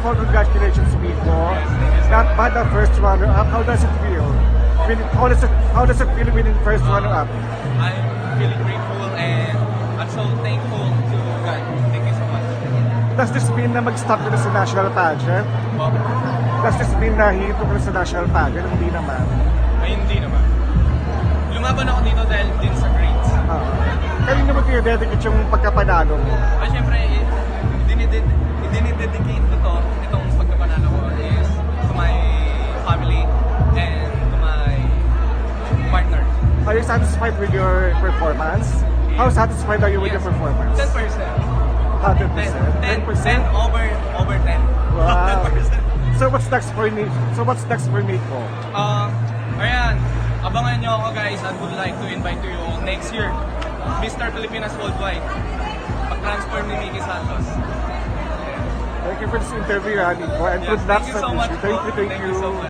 of all, congratulations, Miko. Not bad the first runner-up. How does it feel? How does it feel winning first runner-up? I'm feeling grateful and I'm so thankful to God. Thank you so much. Does this mean na mag-stop ka na sa national pageant? Bob, Does this mean na hihito ka na sa national pageant? Hindi naman. ay hindi naman. Lumaban ako dito dahil din sa grades. Kanino mo tinededicate yung pagkapanalo mo? At syempre, dinidedicate ko to, itong pagkapanalo ko is to my family and to my partner. Are you satisfied with your performance? How satisfied are you with your performance? 10%. 100%? 10 over 10. Wow. 10%. So what's next for Nico? Ayan, abangan nyo ako guys. I would like to invite you all next year. Mr. Pilipinas Worldwide. Pag-transform ni Mickey Santos. Thank you for this interview, Nico. And Yes, good luck thank you sa so much future. po. Thank you. Thank you so much.